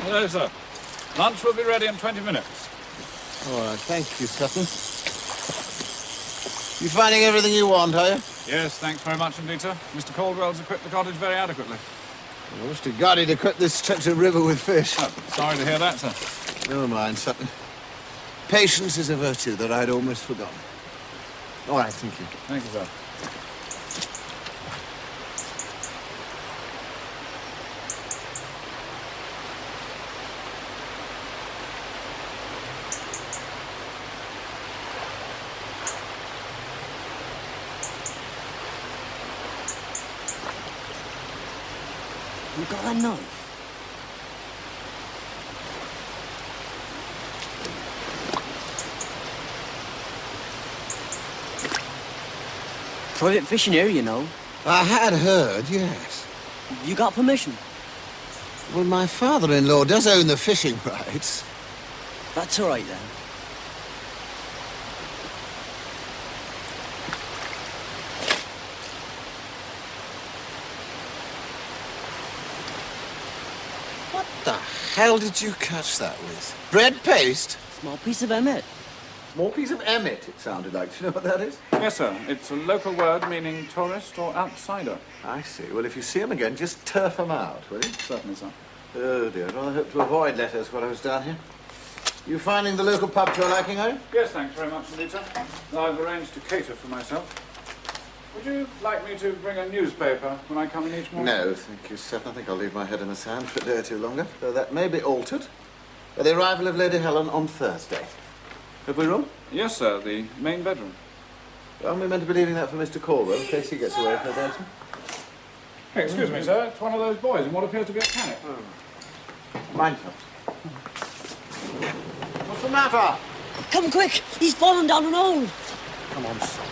Hello, sir. Lunch will be ready in 20 minutes. All right, thank you, Sutton. You finding everything you want, are you? Yes, thanks very much indeed, sir. Mr. Caldwell's equipped the cottage very adequately. I wish to God he'd equip this stretch of river with fish. Oh, sorry to hear that, sir. Never mind, Sutton. Patience is a virtue that I'd almost forgotten. All right, thank you. Thank you, sir. You got a knife? Private fishing here, you know. I had heard, yes. You got permission? Well, my father-in-law does own the fishing rights. That's all right, then. What the hell did you catch that with? Bread paste? Small piece of emmet. Small piece of emmet, it sounded like. Do you know what that is? Yes, sir. It's a local word meaning tourist or outsider. I see. Well, if you see him again, just turf him out, will you? Certainly, sir. Oh, dear. Rather hope to avoid letters while I was down here. You finding the local pub to your liking, are you? Yes, thanks very much indeed, sir. I've arranged to cater for myself. Would you like me to bring a newspaper when I come in each morning? No, thank you, sir. I think I'll leave my head in the sand for a day or two longer, though that may be altered by the arrival of Lady Helen on Thursday. Have we room? Yes, sir. The main bedroom. Aren't we meant to be leaving that for Mr. Caldwell in case he gets away for a day or two? Hey, excuse me, sir. It's one of those boys in what appears to be a panic. Mind you. What's the matter? Come quick! He's fallen down an hole! Come on, son.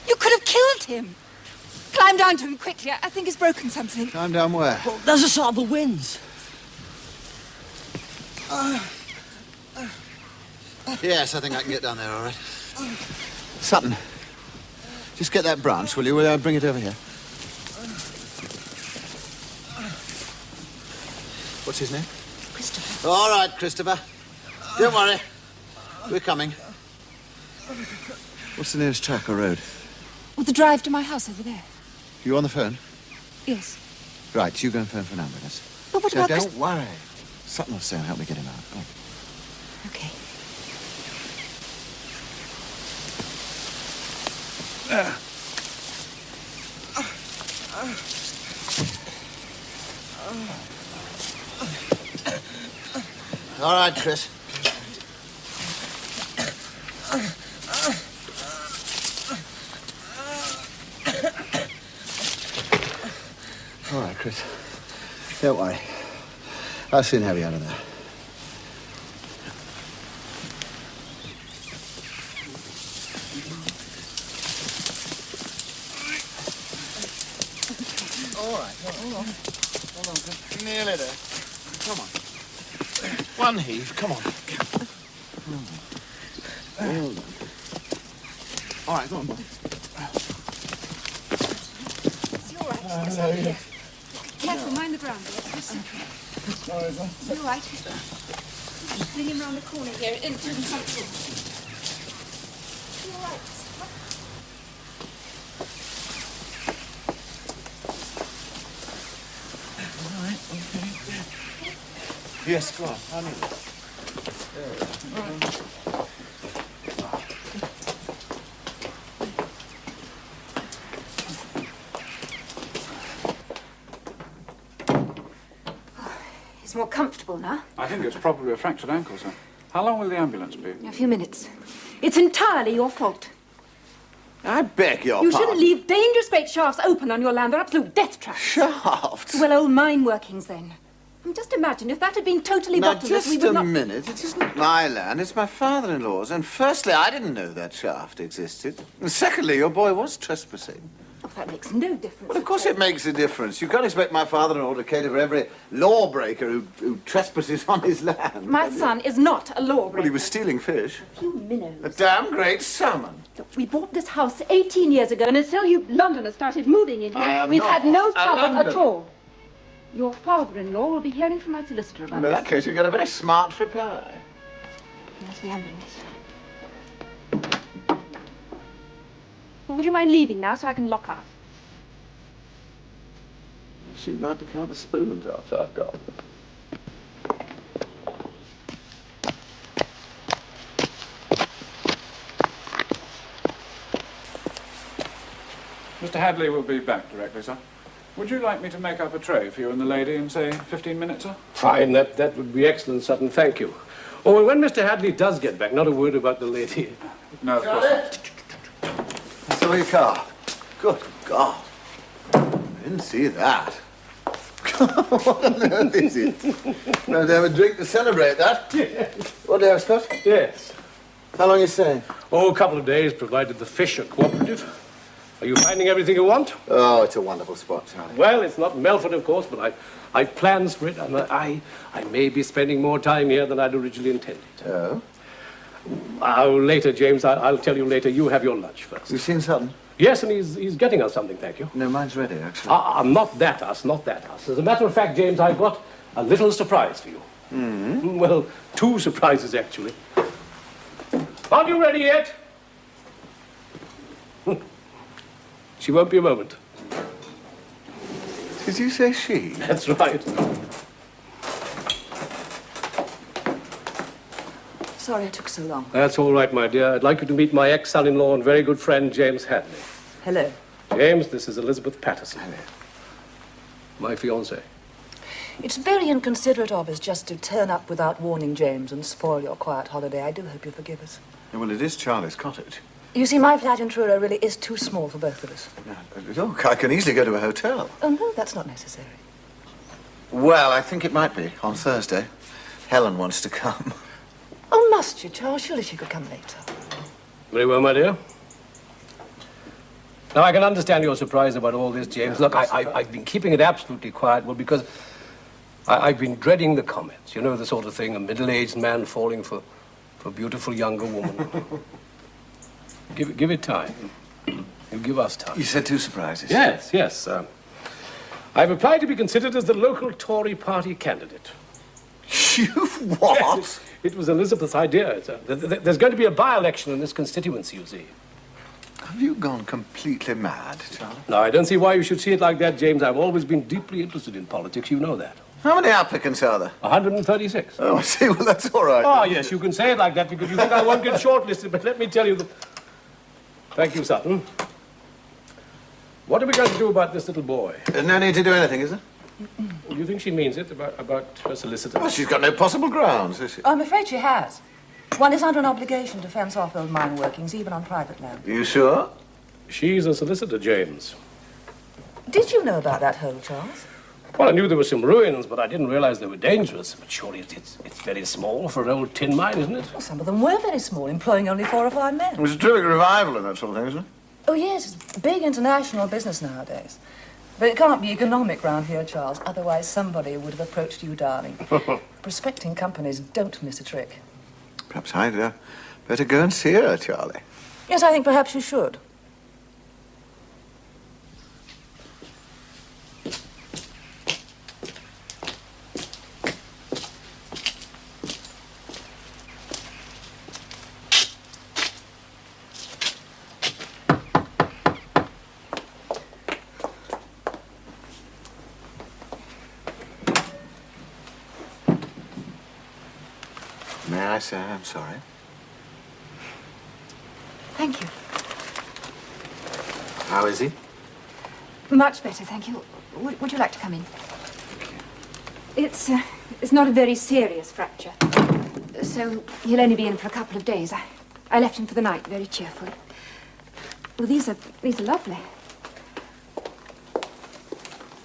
You could have killed him. Climb down to him quickly. I think he's broken something. Climb down where? Well, there's a sort of a winds. Yes, I think I can get down there, all right. Sutton, just get that branch, will you? Will I bring it over here? What's his name? Christopher. All right, Christopher. Don't worry. We're coming. What's the nearest track or road? Well, the drive to my house over there. You on the phone? Yes. Right, you go and phone for an ambulance. But what about Don't worry. Sutton will say and help me get him out. Go on. Okay. All right, Chris. All right, Chris. Don't worry. I'll soon have you out of there. All right, hold on. Hold on, Chris. Nearly there. Come on. One heave, come on. Well done. All right, go on, boy. Is he all right? Hello, yeah. Careful, mind the ground. Listen. Sorry, sir. You all right? Just bring him round the corner here into the front door. You all right? All right, okay. Yes, go on. I need it. All right. He's more comfortable now. I think it's probably a fractured ankle, sir. How long will the ambulance be? A few minutes. It's entirely your fault. I beg your You pardon. shouldn't leave dangerous great shafts open on your land. They're absolute death traps. Shafts? Well, old mine workings, then. And just imagine if that had been totally Now, bottomless, we just would a not... minute. It isn't my land. It's my father-in-law's. And firstly, I didn't know that shaft existed. And secondly, your boy was trespassing. Oh, that makes no difference. Well, of course it makes a difference. You can't expect my father to order cater for every lawbreaker who trespasses on his land. My son is not a lawbreaker. Well, he was stealing fish. A few minnows. A damn great salmon. Look, we bought this house 18 years ago, and until you Londoners started moving in here, we've had no trouble at all. Your father-in-law will be hearing from my solicitor about In that case, you get a very smart reply. Yes, we have done this. Would you mind leaving now so I can lock up? She'd like to count the spoons after I've got. Mr. Hadleigh will be back directly, sir. Would you like me to make up a tray for you and the lady in, say, 15 minutes, sir? Fine, that would be excellent, Sutton, thank you. Oh, well, when Mr. Hadleigh does get back, not a word about the lady. No, of course not. That's the way your car. Good God. I didn't see that. What on earth is it? No, to have a drink to celebrate that. Yes. What do you have, Scott? Yes. How long are you staying? Oh, a couple of days, provided the fish are cooperative. Are you finding everything you want? Oh, it's a wonderful spot, Charlie. Well, it's not Melford, of course, but I've plans for it, and I may be spending more time here than I'd originally intended. Oh? Later, James, I'll tell you later. You have your lunch first. You've seen Sutton? Yes, and he's getting us something, thank you. No, mine's ready, actually. Not that us. As a matter of fact, James, I've got a little surprise for you. Mm-hmm. Well, two surprises, actually. Aren't you ready yet? She won't be a moment. Did you say she? That's right. Sorry it took so long. That's all right, my dear. I'd like you to meet my ex-son-in-law and very good friend, James Hadleigh. Hello. James, this is Elizabeth Patterson. Hello. My fiancée. It's very inconsiderate of us just to turn up without warning James and spoil your quiet holiday. I do hope you'll forgive us. Yeah, well, it is Charlie's cottage. You see, my flat in Truro really is too small for both of us. Look, I can easily go to a hotel. Oh, no, that's not necessary. Well, I think it might be on Thursday. Helen wants to come. Oh, must you, Charles? Surely she could come later. Very well, my dear. Now, I can understand your surprise about all this, James. Look, I've been keeping it absolutely quiet, well, because I've been dreading the comments. You know, the sort of thing, a middle-aged man falling for a beautiful younger woman. Give it time. You give us time. You said two surprises? Yes. I've applied to be considered as the local Tory party candidate. You what? Yes, it was Elizabeth's idea. There's going to be a by-election in this constituency, you see. Have you gone completely mad, Charlie? No, I don't see why you should see it like that, James. I've always been deeply interested in politics. You know that. How many applicants are there? 136. Oh, I see. Well, that's all right. Oh, yes, you can say it like that because you think I won't get shortlisted, but let me tell you that... Thank you, Sutton. What are we going to do about this little boy? There's no need to do anything, is there? Do you think she means it about her solicitor? Well, she's got no possible grounds, has she? I'm afraid she has. One is under an obligation to fence off old mine workings, even on private land. Are you sure? She's a solicitor, James. Did you know about that hole, Charles? Well, I knew there were some ruins, but I didn't realize they were dangerous. But surely it's very small for an old tin mine, isn't it? Well, some of them were very small, employing only 4 or 5 men. There's a terrific revival in that sort of thing, isn't it? Oh, yes, it's big international business nowadays. But it can't be economic round here, Charles. Otherwise, somebody would have approached you, darling. Prospecting companies don't miss a trick. Perhaps I'd better go and see her, Charlie. Yes, I think perhaps you should. May I say I'm sorry? Thank you. How is he? Much better, thank you. Would you like to come in? It's not a very serious fracture, so he'll only be in for a couple of days. I left him for the night, very cheerful. Well, these are lovely.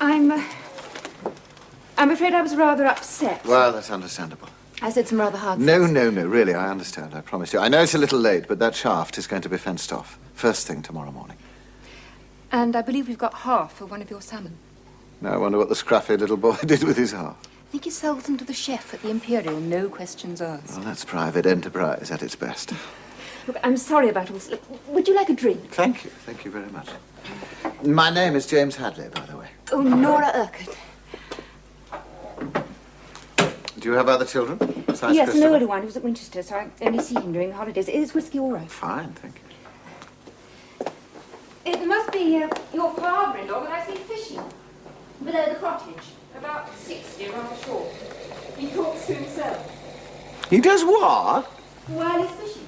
I'm afraid I was rather upset. Well, that's understandable. I said some rather hard No, things. no, really, I understand, I promise you. I know it's a little late, but that shaft is going to be fenced off. First thing tomorrow morning. And I believe we've got half for one of your salmon. Now I wonder what the scruffy little boy did with his half. I think he sells them to the chef at the Imperial, no questions asked. Well, that's private enterprise at its best. Look, I'm sorry about all this. Look, would you like a drink? Thank you very much. My name is James Hadleigh, by the way. Oh, Nora Urquhart. Do you have other children? Besides Yes, an Christopher? older one who's at Winchester, so I only see him during the holidays. Is whiskey all right? Fine, thank you. It must be your father-in-law that I see fishing below the cottage, about 60 rather short. He talks to himself He does what? while he's fishing.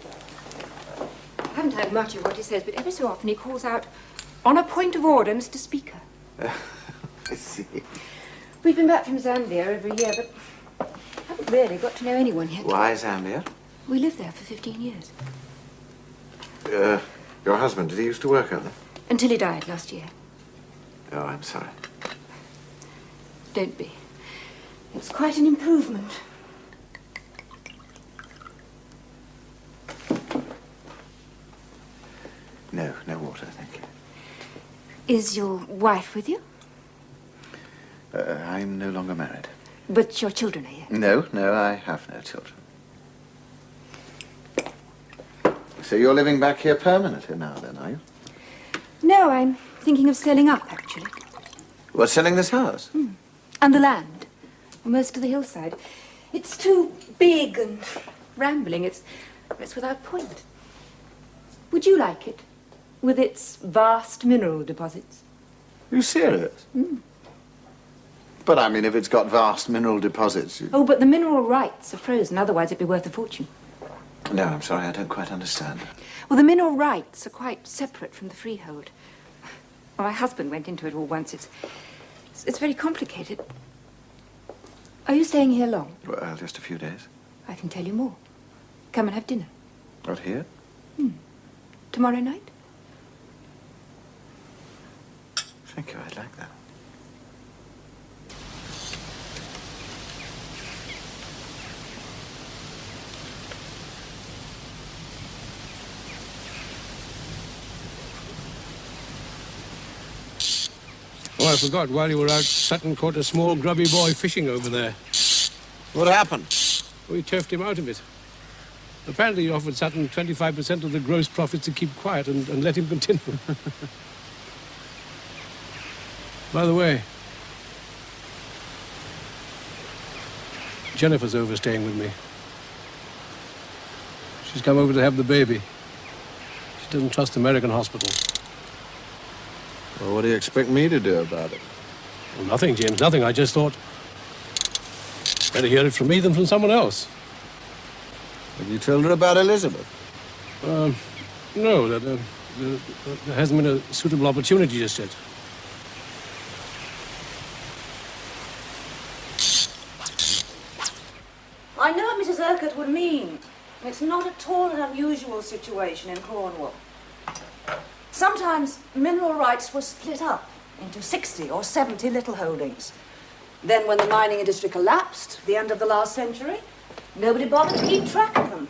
I haven't heard much of what he says, but every so often he calls out, "On a point of order, Mr. Speaker." I see. We've been back from Zambia every year, but haven't really got to know anyone yet. Why Zambia? We lived there for 15 years. Your husband, did he used to work out there? Until he died last year. Oh, I'm sorry. Don't be. It's quite an improvement. No water, thank you. Is your wife with you? I'm no longer married. But your children are here. No, I have no children. So you're living back here permanently now, then, are you? No, I'm thinking of selling up, actually. Well, selling this house? And the land. Most of the hillside. It's too big and rambling. It's without point. Would you like it? With its vast mineral deposits? Are you serious? But I mean, if it's got vast mineral deposits... Oh, but the mineral rights are frozen. Otherwise, it'd be worth a fortune. No, I'm sorry, I don't quite understand. Well, the mineral rights are quite separate from the freehold. Well, my husband went into it all once. It's very complicated. Are you staying here long? Well, just a few days. I can tell you more. Come and have dinner. Not here? Tomorrow night? Thank you, I'd like that. Oh, I forgot. While you were out, Sutton caught a small grubby boy fishing over there. What happened? We turfed him out of it. Apparently, he offered Sutton 25% of the gross profits to keep quiet and let him continue. By the way, Jennifer's overstaying with me. She's come over to have the baby. She doesn't trust American hospitals. Well, what do you expect me to do about it? Well, nothing, James, nothing. I just thought, better hear it from me than from someone else. Have you told her about Elizabeth? No, there hasn't been a suitable opportunity just yet. I know what Mrs. Urquhart would mean. It's not at all an unusual situation in Cornwall. Sometimes mineral rights were split up into 60 or 70 little holdings. Then when the mining industry collapsed at the end of the last century, nobody bothered to keep track of them.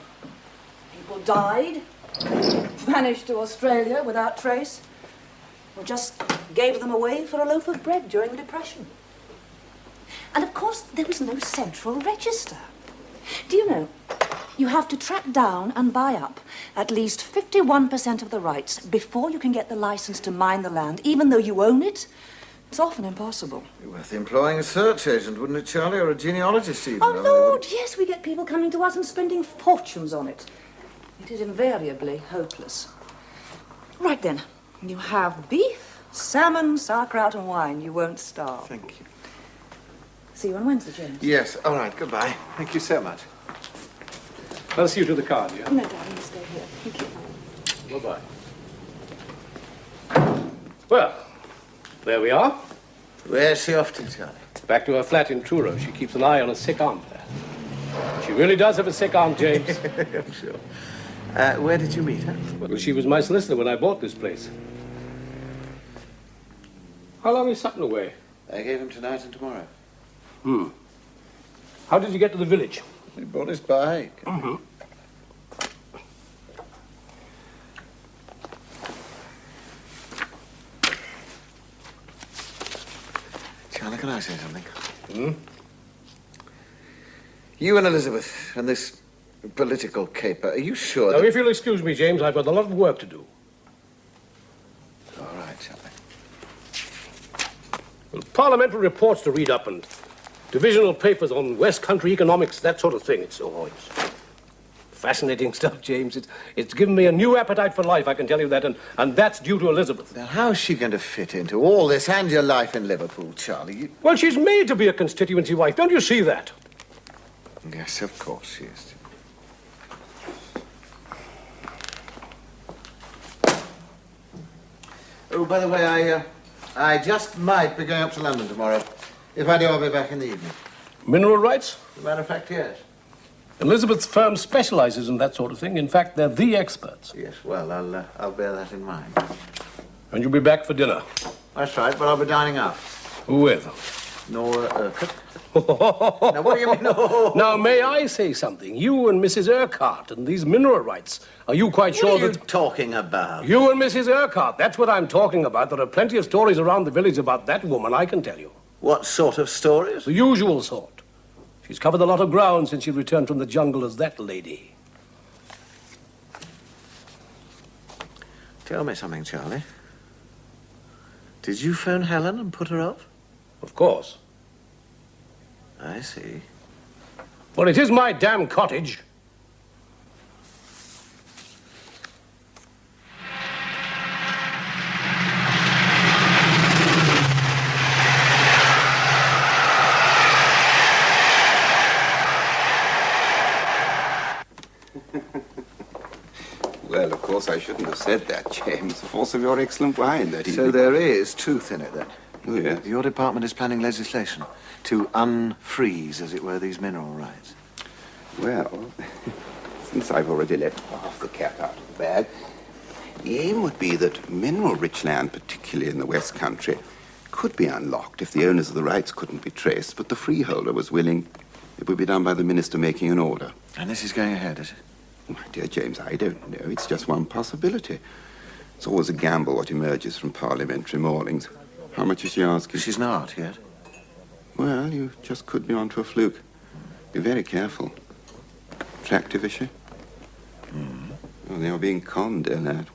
People died, vanished to Australia without trace, or just gave them away for a loaf of bread during the Depression. And of course, there was no central register. Do you know, you have to track down and buy up at least 51% of the rights before you can get the license to mine the land, even though you own it. It's often impossible. It'd be worth employing a search agent, wouldn't it, Charlie? Or a genealogist, even. Oh, Lord, yes, we get people coming to us and spending fortunes on it. It is invariably hopeless. Right then, you have beef, salmon, sauerkraut and wine. You won't starve. Thank you. See you on Wednesday, James. Yes, all right, goodbye. Thank you so much. I'll see you to the car, dear. No, darling, you stay here. Thank you. Bye-bye. Well, there we are. Where's she off to, Charlie? Back to her flat in Truro. She keeps an eye on a sick aunt there. She really does have a sick aunt, James. I'm sure. Where did you meet her? Well, she was my solicitor when I bought this place. How long is Sutton away? I gave him tonight and tomorrow. How did you get to the village? He brought his bike. Mm-hmm. I say something? You and Elizabeth and this political caper, are you sure Now, that... if you'll excuse me, James, I've got a lot of work to do. All right, Charlie. Well, parliamentary reports to read up and divisional papers on West Country economics, that sort of thing. It's fascinating stuff, James. It's given me a new appetite for life, I can tell you that, and that's due to Elizabeth. Now, how's she going to fit into all this and your life in Liverpool, Charlie? Well, she's made to be a constituency wife. Don't you see that? Yes, of course she is. Oh, by the way, I just might be going up to London tomorrow. If I do, I'll be back in the evening. Mineral rights? As a matter of fact, yes. Elizabeth's firm specializes in that sort of thing. In fact, they're the experts. Yes, well, I'll bear that in mind. And you'll be back for dinner. That's right, but I'll be dining out. Who with? Nora Urquhart. Now, what do you mean, no? Now, may I say something? You and Mrs. Urquhart and these mineral rights, are you quite sure What are you that... talking about? You and Mrs. Urquhart, that's what I'm talking about. There are plenty of stories around the village about that woman, I can tell you. What sort of stories? The usual sort. She's covered a lot of ground since she returned from the jungle as that lady. Tell me something, Charlie. Did you phone Helen and put her off? Of course. I see. Well, it is my damn cottage. Well, of course, I shouldn't have said that, James. The force of your excellent wine that evening. So there is truth in it, then? Oh, yes. Your department is planning legislation to unfreeze, as it were, these mineral rights. Well, since I've already let half the cat out of the bag, the aim would be that mineral-rich land, particularly in the West Country, could be unlocked if the owners of the rights couldn't be traced, but the freeholder was willing. It would be done by the minister making an order. And this is going ahead, is it? My dear James, I don't know. It's just one possibility. It's always a gamble what emerges from parliamentary mornings. How much is she asking? She's not yet. Well, you just could be onto a fluke. Be very careful. Attractive, is she? Oh, they are being conned, dear lad.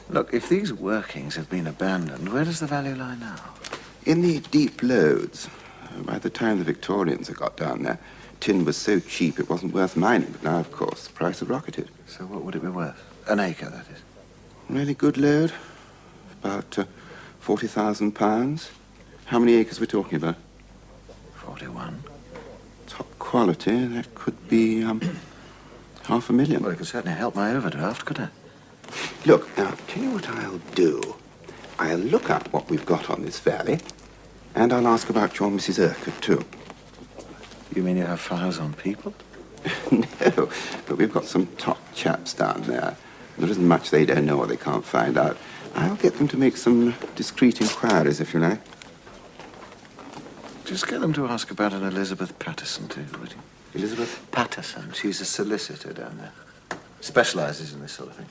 Look, if these workings have been abandoned, where does the value lie now? In the deep lodes. By the time the Victorians had got down there, tin was so cheap it wasn't worth mining. But now, of course, the price had rocketed. So what would it be worth? An acre, that is. Really good lode. About £40,000. How many acres are we talking about? 41. Top quality. That could be £500,000. Well, it could certainly help my overdraft, couldn't it? Look, now, tell you what I'll do. I'll look up what we've got on this valley, and I'll ask about your Mrs. Urquhart, too. You mean you have files on people? No, but we've got some top chaps down there. There isn't much they don't know or they can't find out. I'll get them to make some discreet inquiries, if you like. Just get them to ask about an Elizabeth Patterson, too, would you? Elizabeth? Patterson. She's a solicitor down there. Specializes in this sort of thing.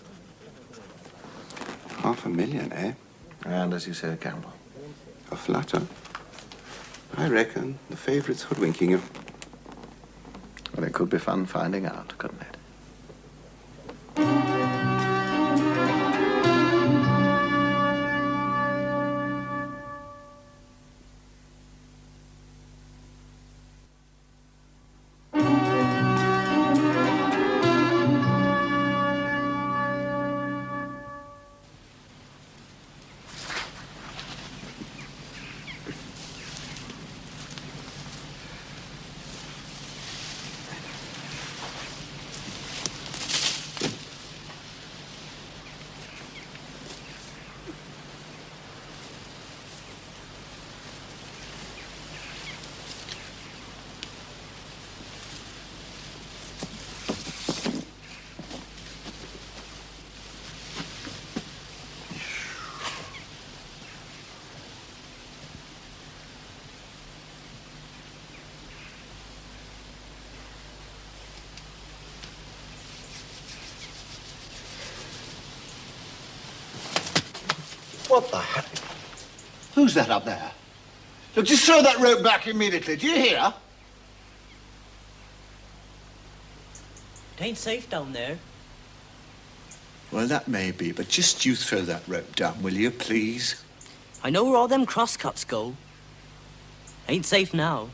£500,000, eh? And, as you say, a gamble. A flutter. I reckon the favourite's hoodwinking you. Well, it could be fun finding out, couldn't it? What the heck? Who's that up there? Look, just throw that rope back immediately. Do you hear? It ain't safe down there. Well, that may be, but just you throw that rope down, will you, please? I know where all them crosscuts go. Ain't safe now.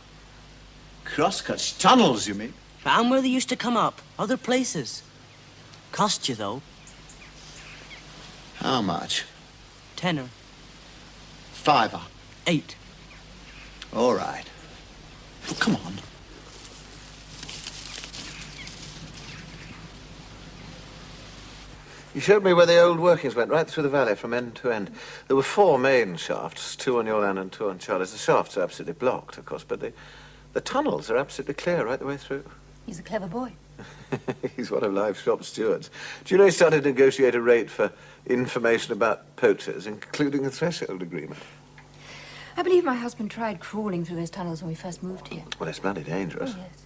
Crosscuts? Tunnels, you mean? And where they used to come up. Other places. Cost you, though. How much? Tenner. Fiver. 8. All right. Well, come on. You showed me where the old workings went, right through the valley from end to end. There were 4 main shafts, 2 on your land and 2 on Charlie's. The shafts are absolutely blocked, of course, but the tunnels are absolutely clear right the way through. He's a clever boy. He's one of life's shop stewards. Do you know he started to negotiate a rate for information about poachers, including a threshold agreement? I believe my husband tried crawling through those tunnels when we first moved here. Well, it's bloody dangerous. Oh, yes.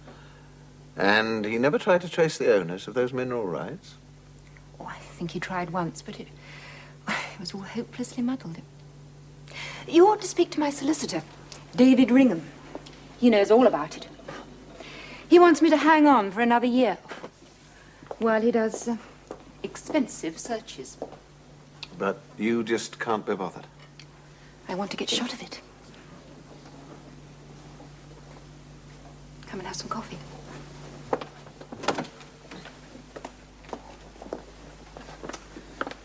And he never tried to trace the owners of those mineral rights? Oh, I think he tried once, but it was all hopelessly muddled. You ought to speak to my solicitor, David Ringham. He knows all about it. He wants me to hang on for another year while he does expensive searches. But you just can't be bothered. I want to get shot of it. Come and have some coffee.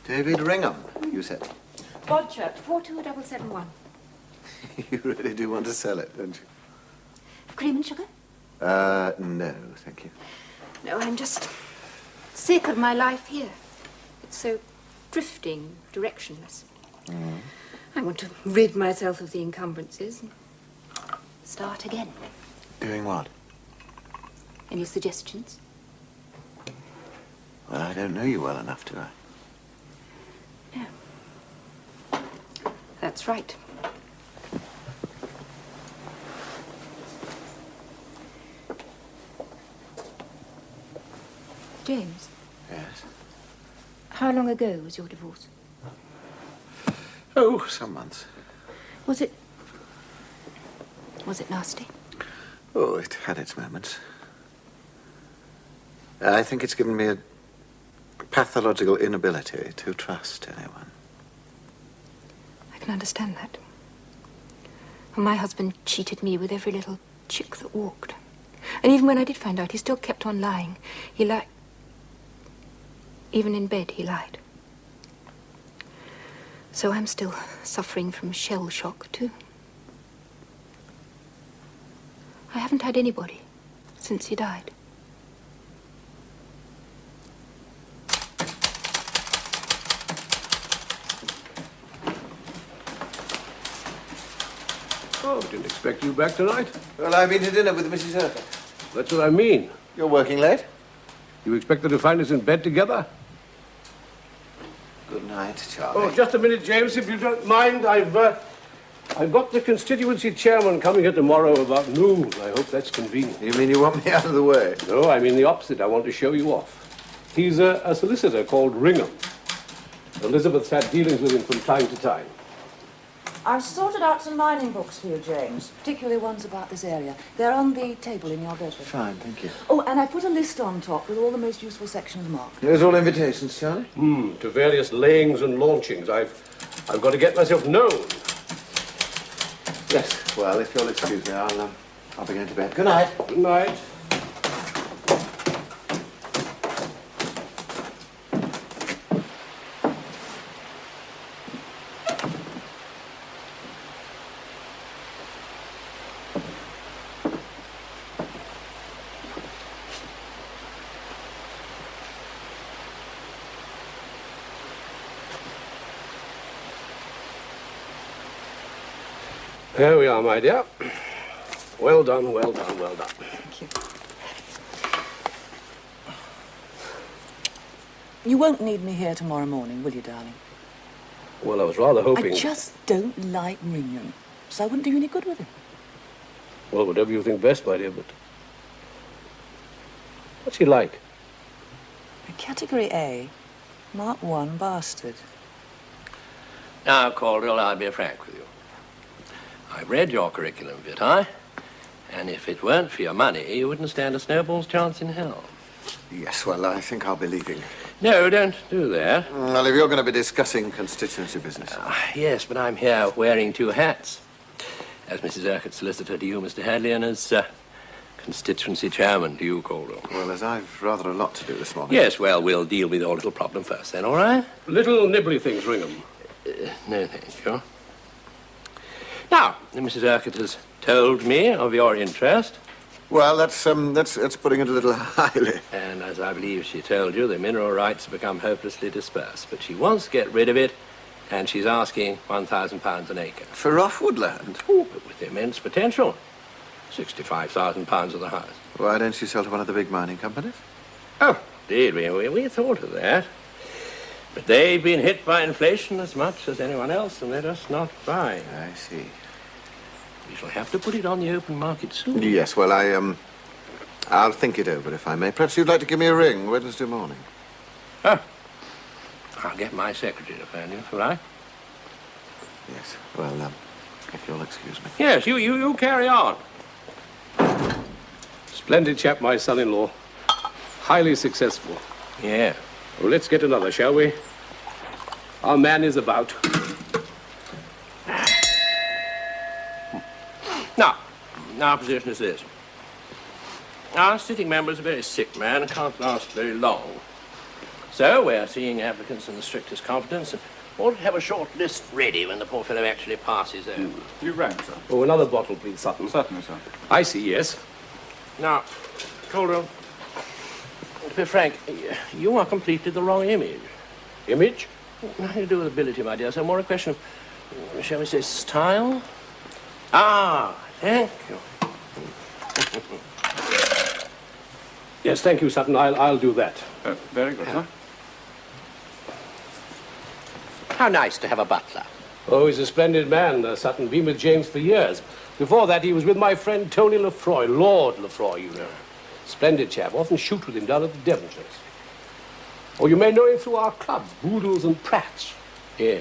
David Ringham, you said. Bodchurch, 42771. You really do want to sell it, don't you? Cream and sugar? No, thank you. No, I'm just sick of my life here. It's so drifting, directionless. I want to rid myself of the encumbrances and start again. Doing what? Any suggestions? Well, I don't know you well enough, do I? No. That's right. James, Yes. how long ago was your divorce? Oh, some months. Was it nasty? Oh, it had its moments. I think it's given me a pathological inability to trust anyone. I can understand that. And my husband cheated me with every little chick that walked. And even when I did find out, he still kept on lying. He lied. Even in bed, he lied. So I'm still suffering from shell shock, too. I haven't had anybody since he died. Oh, didn't expect you back tonight. Well, I've been to dinner with Mrs. Harper. That's what I mean. You're working late? You expected to find us in bed together? Good night, Charlie. Oh, just a minute, James, if you don't mind. I've got the constituency chairman coming here tomorrow about noon. I hope that's convenient. You mean you want me out of the way? No, I mean the opposite. I want to show you off. He's a solicitor called Ringham. Elizabeth's had dealings with him from time to time. I've sorted out some mining books for you, James, particularly ones about this area. They're on the table in your bedroom. Fine, thank you. Oh, and I put a list on top with all the most useful sections marked. Those all invitations, Charlie? To various layings and launchings. I've got to get myself known. Yes. Well, if you'll excuse me, I'll be going to bed. Good night. Good night. There we are, my dear. Well done, well done, well done. Thank you. You won't need me here tomorrow morning, will you, darling? Well, I was rather hoping... I just don't like Ringham, so I wouldn't do you any good with him. Well, whatever you think best, my dear, but... What's he like? A category A, Mark 1 bastard. Now, Calderell, I'll be frank with you. I've read your curriculum vitae, and if it weren't for your money, you wouldn't stand a snowball's chance in hell. Yes, well, I think I'll be leaving. No, don't do that. Well, if you're going to be discussing constituency business. Yes, but I'm here wearing two hats. As Mrs. Urquhart's solicitor to you, Mr. Hadleigh, and as constituency chairman to you, Cornwall. Well, as I've rather a lot to do this morning. Yes, well, we'll deal with your little problem first then, all right? Little nibbly things, Ringham. No, thank you. Now, Mrs. Urquhart has told me of your interest. Well, that's putting it a little highly. And as I believe she told you, the mineral rights have become hopelessly dispersed. But she wants to get rid of it, and she's asking £1,000 an acre. For Roffwood land? Oh, but with immense potential. £65,000 of the house. Why don't you sell to one of the big mining companies? Oh, did we thought of that. But they've been hit by inflation as much as anyone else, and they're just not buying. I see. We shall have to put it on the open market soon. Yes, well, I'll think it over, if I may. Perhaps you'd like to give me a ring Wednesday morning. Oh. I'll get my secretary to phone you, shall I? Yes, well, if you'll excuse me. Yes, you carry on. Splendid chap, my son-in-law. Highly successful. Yeah. Well, let's get another, shall we? Our man is about. Now, our position is this. Our sitting member is a very sick man and can't last very long. So we're seeing applicants in the strictest confidence and ought to have a short list ready when the poor fellow actually passes over. You rang, sir? Oh, another bottle, please, Sutton. Certainly, sir. I see, yes. Now, Calder, to be frank, you are completely the wrong image. Image? Nothing to do with ability, my dear, so more a question of, shall we say, style? Ah, thank you. Yes, thank you, Sutton. I'll do that. Very good, sir. How nice to have a butler. Oh, he's a splendid man, Sutton. Been with James for years. Before that, he was with my friend Tony Lefroy, Lord Lefroy, you know. Splendid chap. Often shoot with him down at the Devonshires. Or you may know him through our club, Boodles and Pratts. Yeah.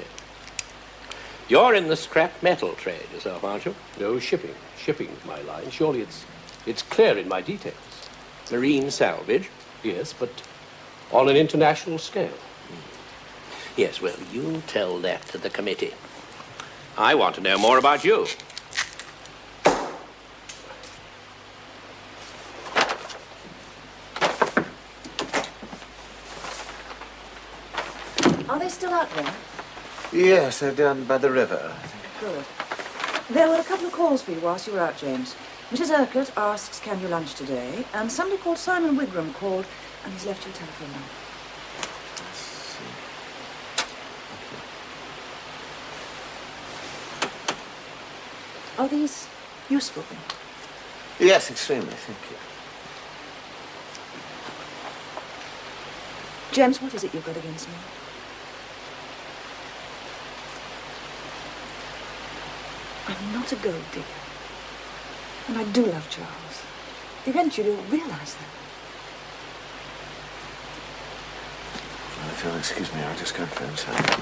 You're in the scrap metal trade yourself, aren't you? No, shipping. Shipping's my line. Surely it's clear in my details. Marine salvage? Yes, but on an international scale. Yes, well, you tell that to the committee. I want to know more about you. Are they still out there? Yes, they're down by the river. Good. There were a couple of calls for you whilst you were out, James. Mrs. Urquhart asks, can you lunch today? And somebody called Simon Wigram called, and he's left you a telephone number. Are these useful things? Yes, extremely, thank you. James, what is it you've got against me? I'm not a gold digger. And I do love Charles. Eventually you'll realise that. Well, if you'll excuse me, I'll just go and phone Sam.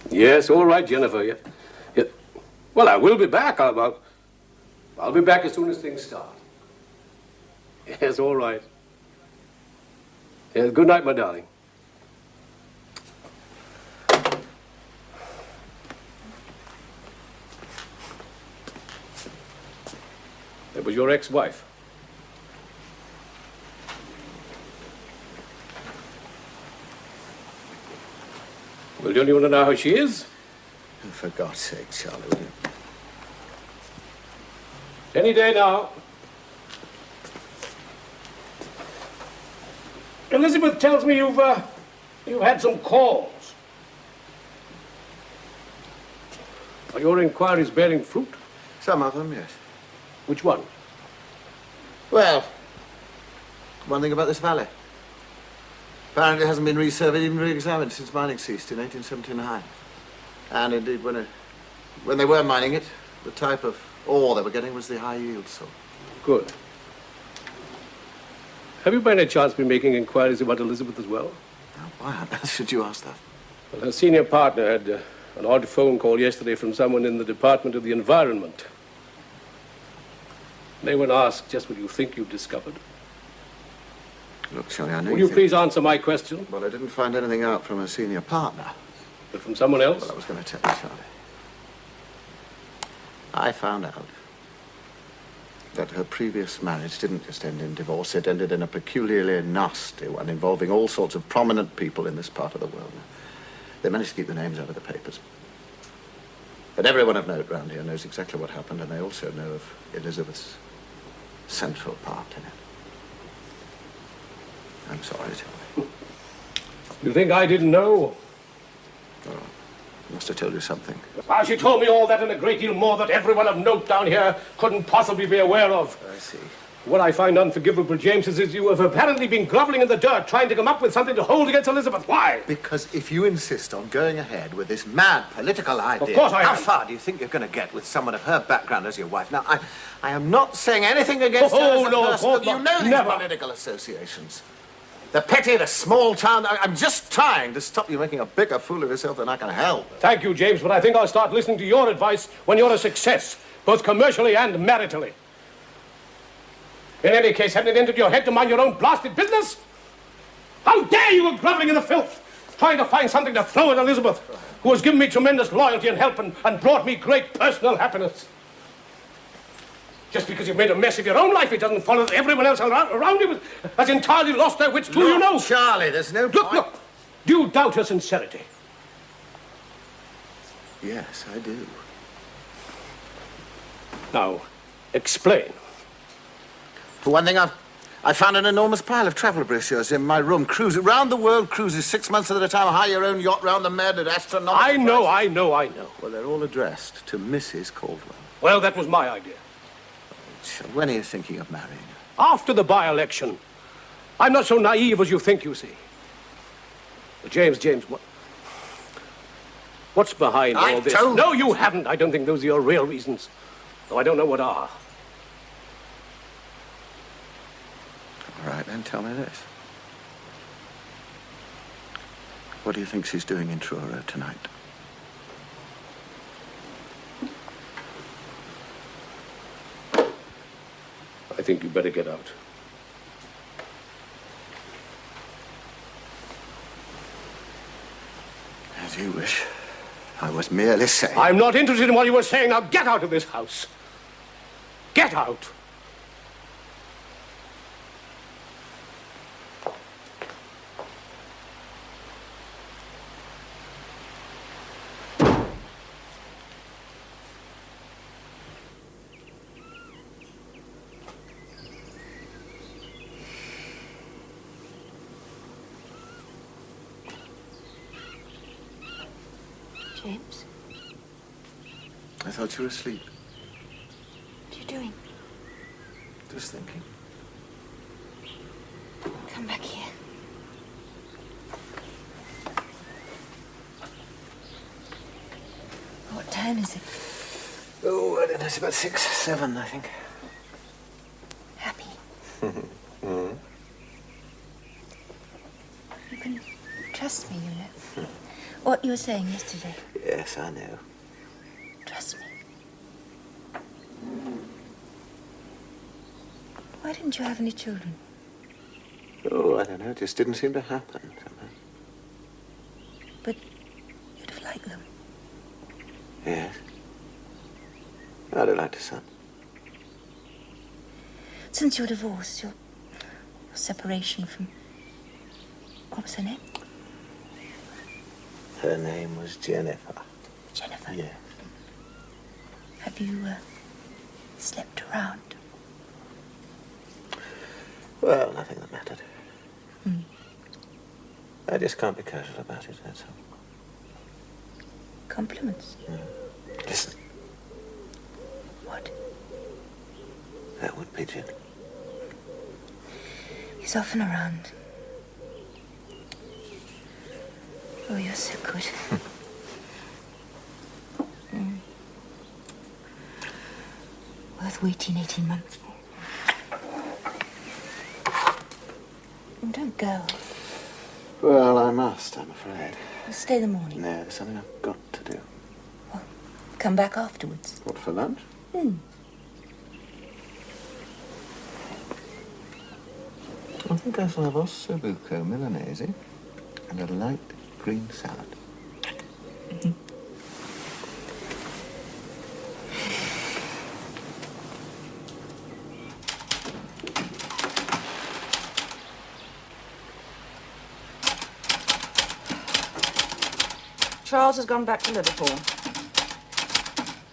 Yes, all right, Jennifer. Yeah. Well, I will be back. I'll be back as soon as things start. Yes, all right. Yes, good night, my darling. That was your ex-wife. Well, don't you want to know how she is? Oh, for God's sake, Charlie, will you? Any day now. Elizabeth tells me you've had some calls. Are your inquiries bearing fruit? Some of them, yes. Which one? Well, one thing about this valley. Apparently it hasn't been resurveyed, even re-examined since mining ceased in 1879. And indeed, when they were mining it, the type of ore they were getting was the high yield sort. Good. Have you by any chance been making inquiries about Elizabeth as well? Now, why on earth should you ask that? Well, her senior partner had an odd phone call yesterday from someone in the Department of the Environment. They were asked just what you think you've discovered. Look, Charlie, I know Will you please answer my question? Well, I didn't find anything out from a senior partner. But from someone else? Well, I was going to tell you, Charlie. I found out that her previous marriage didn't just end in divorce, it ended in a peculiarly nasty one involving all sorts of prominent people in this part of the world. They managed to keep the names out of the papers. But everyone of note round here knows exactly what happened, and they also know of Elizabeth's central part in it. I'm sorry, Charlie. You think I didn't know? Oh, I must have told you something. Well, she told me all that and a great deal more that everyone of note down here couldn't possibly be aware of. I see. What I find unforgivable, James, is you have apparently been groveling in the dirt trying to come up with something to hold against Elizabeth. Why? Because if you insist on going ahead with this mad political idea... Of course I am. How far do you think you're going to get with someone of her background as your wife? Now, I am not saying anything against her as a person, but you know these political associations. The petty, the small town... I'm just trying to stop you making a bigger fool of yourself than I can help. Thank you, James, but I think I'll start listening to your advice when you're a success, both commercially and maritally. In any case, hadn't it entered your head to mind your own blasted business? How dare you go groveling in the filth, trying to find something to throw at Elizabeth, who has given me tremendous loyalty and help and brought me great personal happiness. Just because you've made a mess of your own life, it doesn't follow that everyone else around you has entirely lost their wits too, you know. Charlie, there's no point. Look, do you doubt her sincerity? Yes, I do. Now, explain. For one thing, I found an enormous pile of travel brochures in my room. Cruises, round the world cruises, 6 months at a time, hire your own yacht round the Med at astronomical I know. Well, they're all addressed to Mrs. Caldwell. Well, that was my idea. When are you thinking of marrying her? After the by-election. I'm not so naive as you think, you see. But James, what's behind all this? No, you haven't. I don't think those are your real reasons. Though I don't know what are. All right, then tell me this. What do you think she's doing in Truro tonight? I think you better get out. As you wish. I was merely saying... I'm not interested in what you were saying. Now get out of this house. Get out. James? I thought you were asleep. What are you doing? Just thinking. Come back here. What time is it? Oh, I don't know. It's about 6, 7, I think. Happy? Mm-hmm. You can trust me, you know. What you were saying yesterday. Yes, I know. Trust me. Why didn't you have any children? Oh, I don't know. It just didn't seem to happen somehow. But you'd have liked them. Yes. I'd have liked a son. Since your divorce, your separation from... What was her name? Her name was Jennifer. Jennifer? Yes. Have you, slept around? Well, nothing that mattered. Hmm. I just can't be casual about it, that's all. Compliments? Listen. What? That wood pigeon. He's often around. Oh, you're so good. Worth waiting 18 months for. Don't go. Well, I must, I'm afraid. Stay the morning. No, there's something I've got to do. Well, come back afterwards. What, for lunch? I think I shall have ossobuco milanese and a light green salad. Charles has gone back to Liverpool.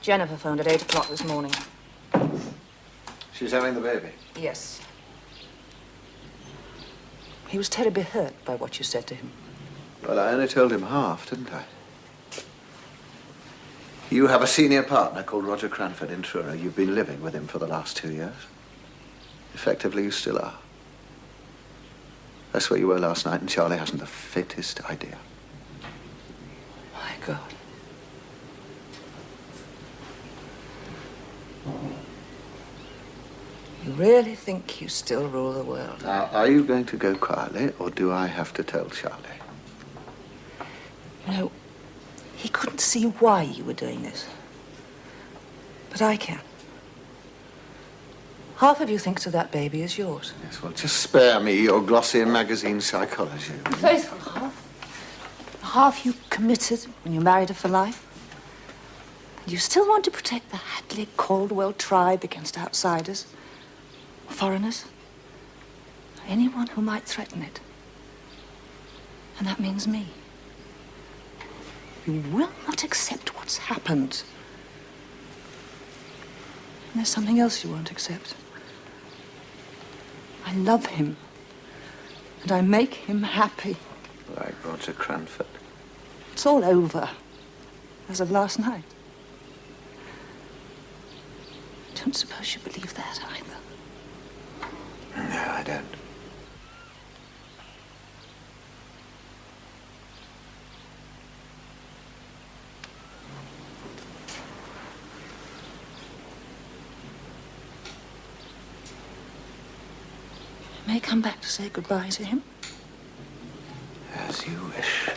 Jennifer phoned at 8 o'clock this morning. She's having the baby? Yes. He was terribly hurt by what you said to him. Well, I only told him half, didn't I? You have a senior partner called Roger Cranford in Truro. You've been living with him for the last 2 years. Effectively, you still are. That's where you were last night, and Charlie hasn't the faintest idea. My God. You really think you still rule the world? Now, are you going to go quietly, or do I have to tell Charlie? You know, he couldn't see why you were doing this. But I can. Half of you thinks of that baby as yours. Yes, well, just spare me your glossy magazine psychology. A faithful half. The half you committed when you married her for life. And you still want to protect the Hadleigh Cornwall tribe against outsiders, foreigners, anyone who might threaten it. And that means me. You will not accept what's happened. And there's something else you won't accept. I love him. And I make him happy. Like Roger Cranford. It's all over. As of last night. Don't suppose you believe that either. No, I don't. I may come back to say goodbye to him. As you wish.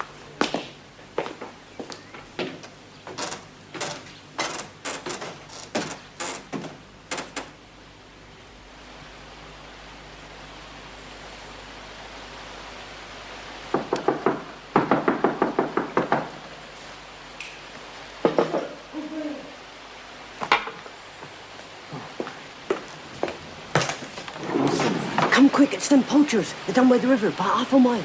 Come quick, it's them poachers. They're down by the river, about half a mile.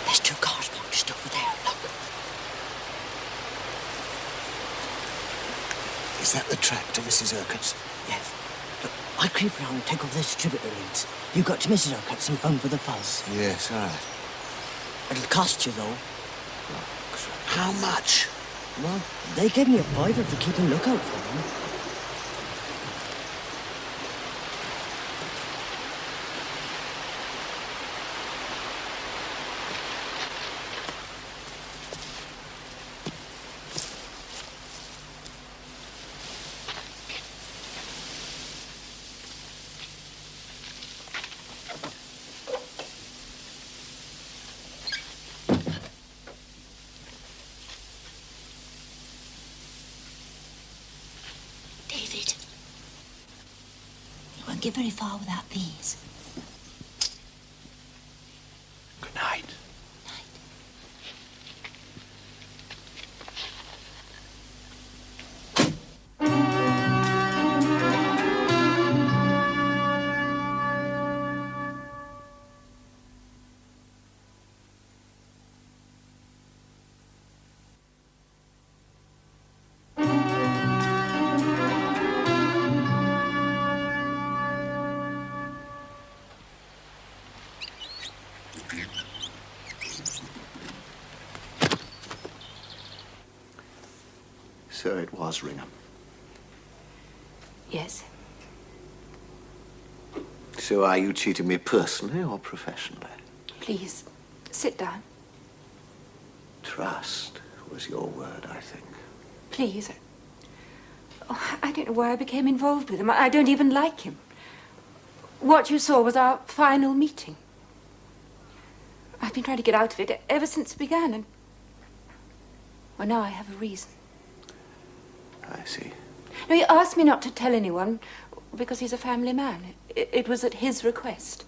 There's 2 cars parked just over there, look. Is that the track to Mrs. Urquhart's? Yes. Look, I creep round and take over the distributor leads. You got to Mrs. Urquhart's and phone for the fuzz. Yes, all right. It'll cost you, though. How much? Well, they gave me a £5 for keeping a lookout for them. David, you won't get very far without these. Good night. So it was Ringham. Yes. So are you cheating me personally or professionally? Please, sit down. Trust was your word, I think. Please. Oh, I don't know why I became involved with him. I don't even like him. What you saw was our final meeting. I've been trying to get out of it ever since it began, and... well, now I have a reason. I see. No, he asked me not to tell anyone because he's a family man. It was at his request.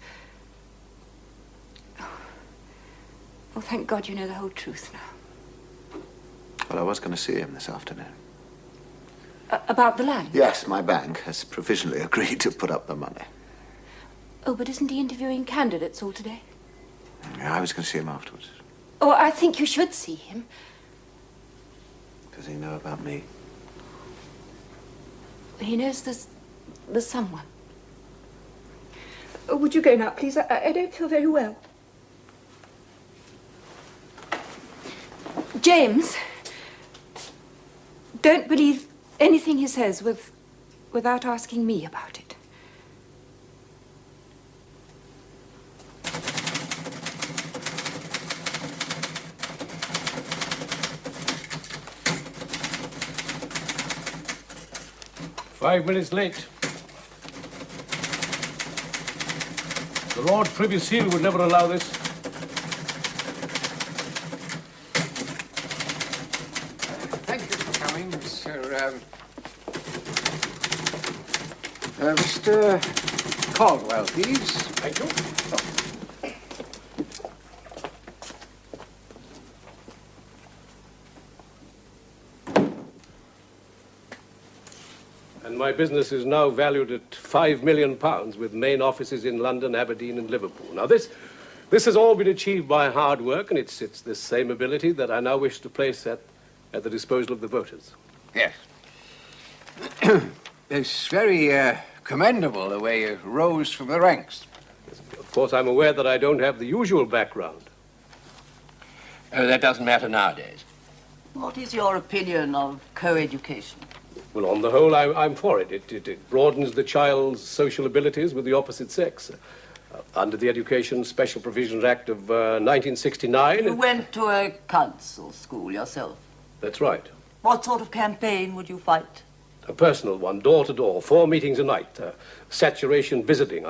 Oh, thank God you know the whole truth now. Well, I was going to see him this afternoon. About the land? Yes, my bank has provisionally agreed to put up the money. Oh, but isn't he interviewing candidates all today? Yeah, I was going to see him afterwards. Oh, I think you should see him. Does he know about me? He knows there's someone. Oh, would you go now, please? I don't feel very well. James, don't believe anything he says without asking me about it. "5 minutes late. The Lord Privy Seal would never allow this. Thank you for coming, Sir. Mr. Caldwell, please. Thank you. And my business is now valued at £5 million, with main offices in London, Aberdeen, and Liverpool. Now, this has all been achieved by hard work, and it's this same ability that I now wish to place at the disposal of the voters. Yes. It's very commendable the way you rose from the ranks. Of course, I'm aware that I don't have the usual background. Oh, that doesn't matter nowadays. What is your opinion of co-education? Well, on the whole, I'm for it. It broadens the child's social abilities with the opposite sex. Under the Education Special Provisions Act of 1969... You went to a council school yourself? That's right. What sort of campaign would you fight? A personal one, door to door, 4 meetings a night, saturation visiting.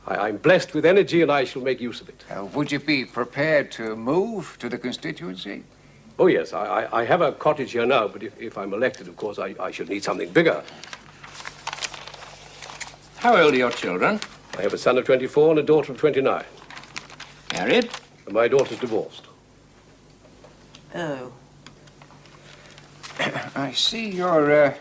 I'm blessed with energy and I shall make use of it. Would you be prepared to move to the constituency? Oh, yes, I have a cottage here now, but if I'm elected, of course, I should need something bigger. How old are your children? I have a son of 24 and a daughter of 29. Married? And my daughter's divorced. Oh. I see you're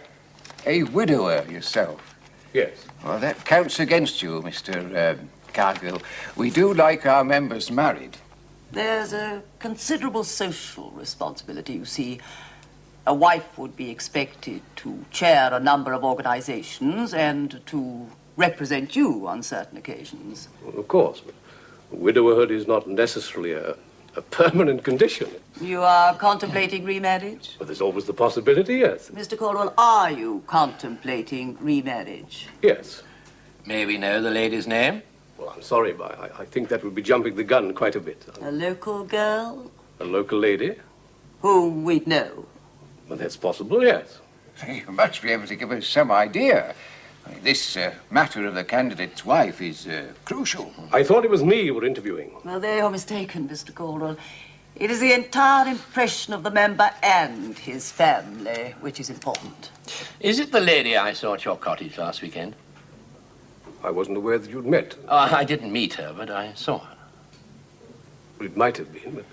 a widower yourself. Yes. Well, that counts against you, Mr. Cargill. We do like our members married. There's a considerable social responsibility, you see. A wife would be expected to chair a number of organizations and to represent you on certain occasions. Well, of course, but widowerhood is not necessarily a permanent condition. You are contemplating remarriage? But there's always the possibility, yes. Mr. Cornwall, are you contemplating remarriage? Yes. May we know the lady's name? Well, I'm sorry, but I think that would be jumping the gun quite a bit. A local girl? A local lady? Whom we'd know? Well, that's possible, yes. You must be able to give us some idea. I mean, this matter of the candidate's wife is crucial. I thought it was me you were interviewing. Well, there you're mistaken, Mr. Cornwall. It is the entire impression of the member and his family which is important. Is it the lady I saw at your cottage last weekend? I wasn't aware that you'd met. I didn't meet her, but I saw her. Well, it might have been, but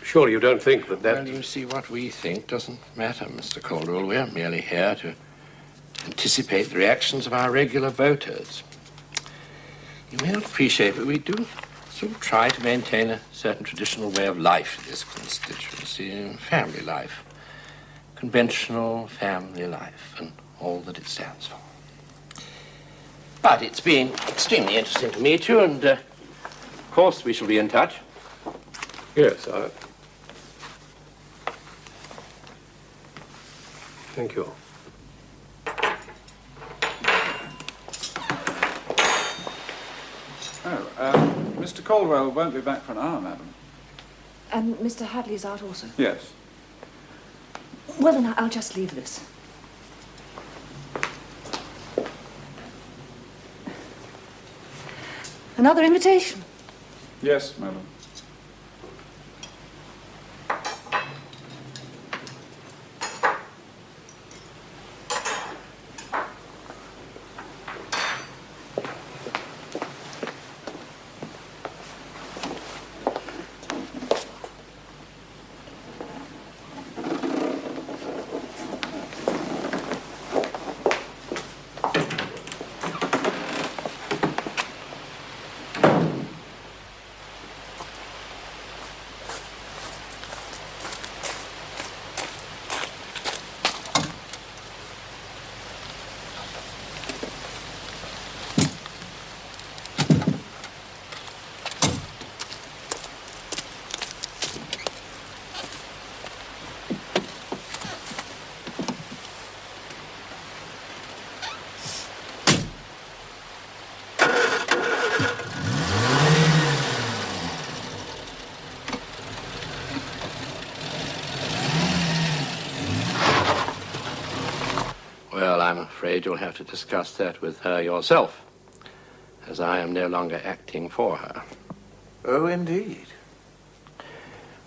surely you don't think that... Well, you see, what we think doesn't matter, Mr. Caldwell. We're merely here to anticipate the reactions of our regular voters. You may not appreciate, but we do sort of try to maintain a certain traditional way of life in this constituency, family life. Conventional family life and all that it stands for. But it's been extremely interesting to meet you, and of course we shall be in touch. Yes, Thank you. Oh, Mr. Caldwell won't be back for an hour, madam. And Mr. Hadleigh's out also? Yes. Well, then I'll just leave this. Another invitation? Yes, madam. Well, I'm afraid you'll have to discuss that with her yourself, as I am no longer acting for her. Oh, indeed.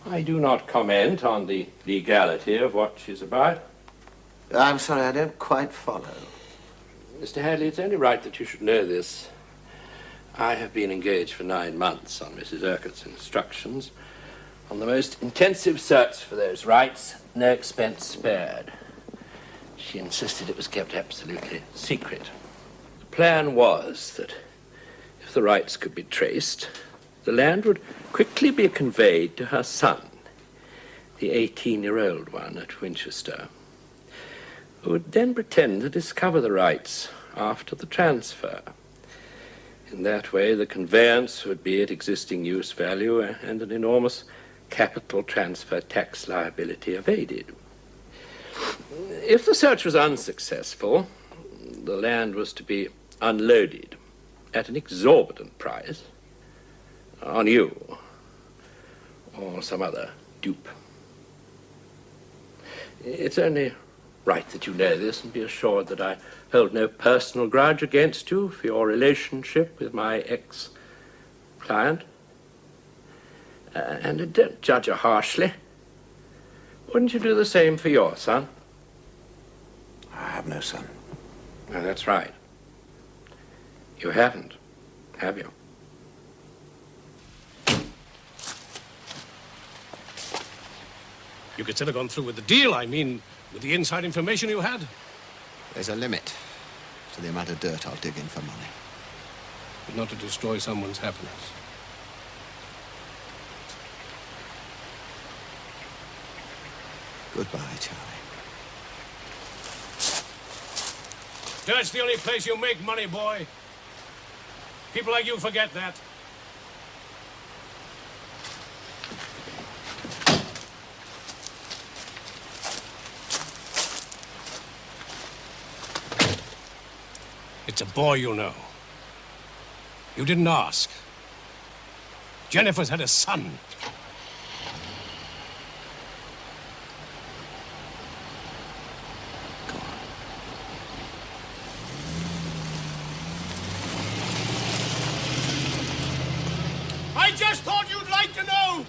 I do not comment on the legality of what she's about. I'm sorry, I don't quite follow. Mr. Hadleigh, it's only right that you should know this. I have been engaged for 9 months on Mrs. Urquhart's instructions on the most intensive search for those rights, no expense spared. She insisted it was kept absolutely secret. The plan was that if the rights could be traced, the land would quickly be conveyed to her son, the 18-year-old one at Winchester, who would then pretend to discover the rights after the transfer. In that way, the conveyance would be at existing use value and an enormous capital transfer tax liability evaded. If the search was unsuccessful, the land was to be unloaded at an exorbitant price on you or some other dupe. It's only right that you know this and be assured that I hold no personal grudge against you for your relationship with my ex-client. And don't judge her harshly. Wouldn't you do the same for your son? I have no son. No, that's right. You haven't, have you? You could still have gone through with the deal, I mean, with the inside information you had. There's a limit to the amount of dirt I'll dig in for money. But not to destroy someone's happiness. Goodbye, Charlie. Dirt's the only place you make money, boy. People like you forget that. It's a boy, you know. You didn't ask. Jennifer's had a son. I just thought you'd like to know.